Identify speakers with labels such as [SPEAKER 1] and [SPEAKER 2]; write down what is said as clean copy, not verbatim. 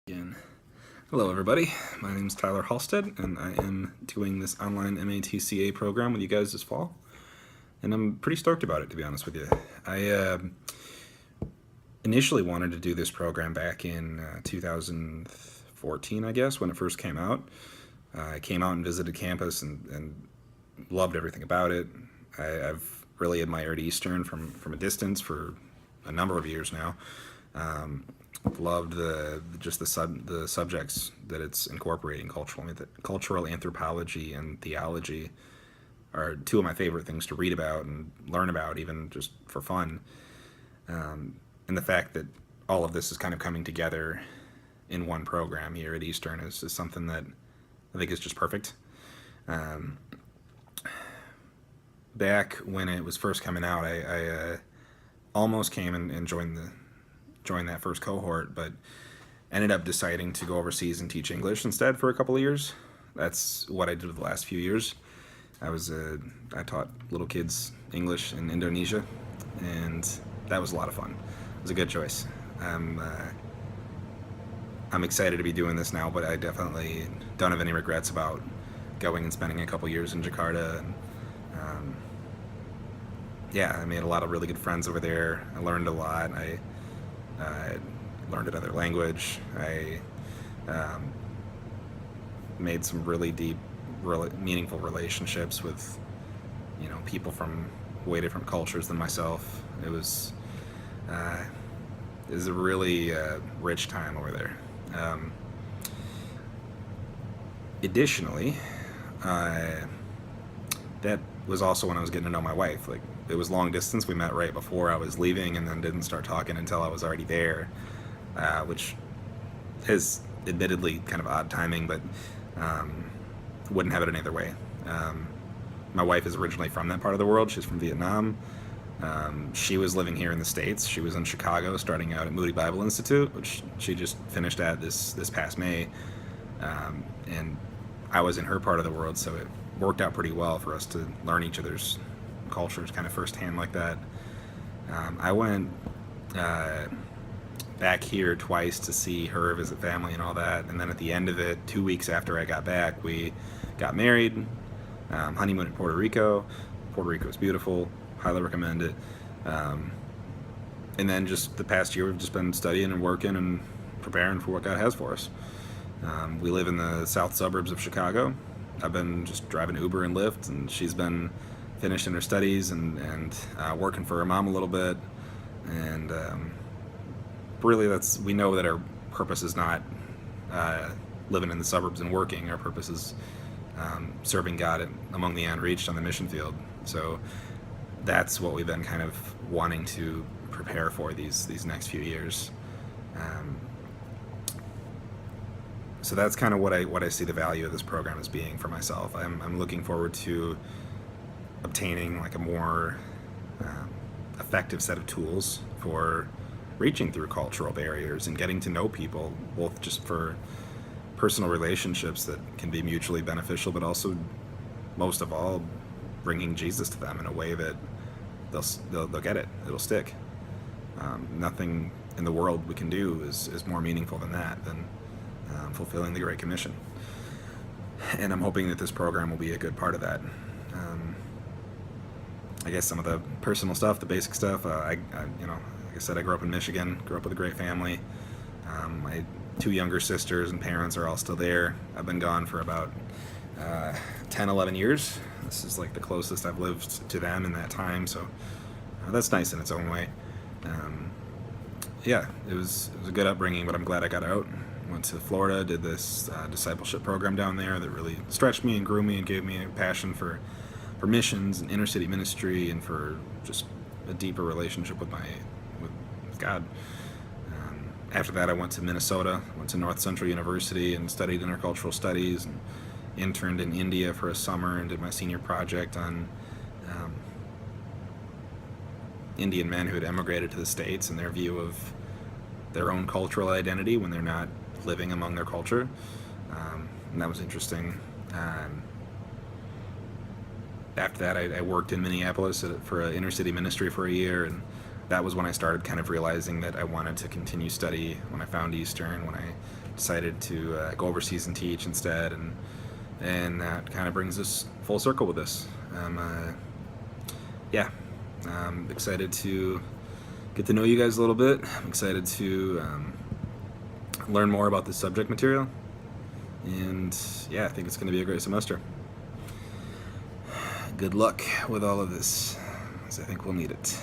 [SPEAKER 1] Again. Hello everybody, my name is Tyler Halstead and I am doing this online MATCA program with you guys this fall, and I'm pretty stoked about it, to be honest with you. I initially wanted to do this program back in 2014, I guess, when it first came out. I came out and visited campus and loved everything about it. I've really admired Eastern from a distance for a number of years now. Loved the subjects that it's incorporating. Cultural anthropology and theology are two of my favorite things to read about and learn about, even just for fun. And the fact that all of this is kind of coming together in one program here at Eastern is something that I think is just perfect. Back when it was first coming out, I almost came and joined that first cohort, but ended up deciding to go overseas and teach English instead for a couple of years. That's what I did the last few years. I taught little kids English in Indonesia, and that was a lot of fun. It was a good choice. I'm excited to be doing this now, but I definitely don't have any regrets about going and spending a couple years in Jakarta. And I made a lot of really good friends over there. I learned a lot. I learned another language. I made some really deep, really meaningful relationships with, people from way different cultures than myself. It was a really rich time over there. Additionally, that was also when I was getting to know my wife. Like, it was long distance. We met right before I was leaving, and then didn't start talking until I was already there, which is admittedly kind of odd timing, but wouldn't have it any other way. My wife is originally from that part of the world. She's from Vietnam. She was living here in the States. She was in Chicago, starting out at Moody Bible Institute, which she just finished at this past May, and I was in her part of the world, so it worked out pretty well for us to learn each other's cultures kind of firsthand like that. I went back here twice to see her, visit family and all that, and then at the end of it, 2 weeks after I got back, we got married, honeymoon in Puerto Rico. Puerto Rico is beautiful, highly recommend it. And then just the past year, we've just been studying and working and preparing for what God has for us. We live in the south suburbs of Chicago. I've been just driving Uber and Lyft, and she's been finishing her studies and working for her mom a little bit. And really, we know that our purpose is not living in the suburbs and working. Our purpose is serving God among the unreached on the mission field. So that's what we've been kind of wanting to prepare for these next few years. So that's kind of what I see the value of this program as being for myself. I'm looking forward to obtaining like a more effective set of tools for reaching through cultural barriers and getting to know people, both just for personal relationships that can be mutually beneficial, but also, most of all, bringing Jesus to them in a way that they'll get it. It'll stick. Nothing in the world we can do is more meaningful than fulfilling the Great Commission. And I'm hoping that this program will be a good part of that. I guess some of the personal stuff, the basic stuff, like I said, I grew up in Michigan, grew up with a great family. My two younger sisters and parents are all still there. I've been gone for about 10, 11 years. This is like the closest I've lived to them in that time, so that's nice in its own way. It was a good upbringing, but I'm glad I got out. Went to Florida, did this discipleship program down there that really stretched me and grew me and gave me a passion for missions and inner city ministry and for just a deeper relationship with God. After that, I went to Minnesota, went to North Central University and studied intercultural studies, and interned in India for a summer and did my senior project on Indian men who had emigrated to the States and their view of their own cultural identity when they're not living among their culture. And that was interesting. After that, I worked in Minneapolis for an inner city ministry for a year, and that was when I started kind of realizing that I wanted to continue study when I found Eastern, when I decided to go overseas and teach instead, and that kind of brings us full circle with this. I'm excited to get to know you guys a little bit. I'm excited to learn more about this subject material, and yeah, I think it's going to be a great semester. Good luck with all of this, because I think we'll need it.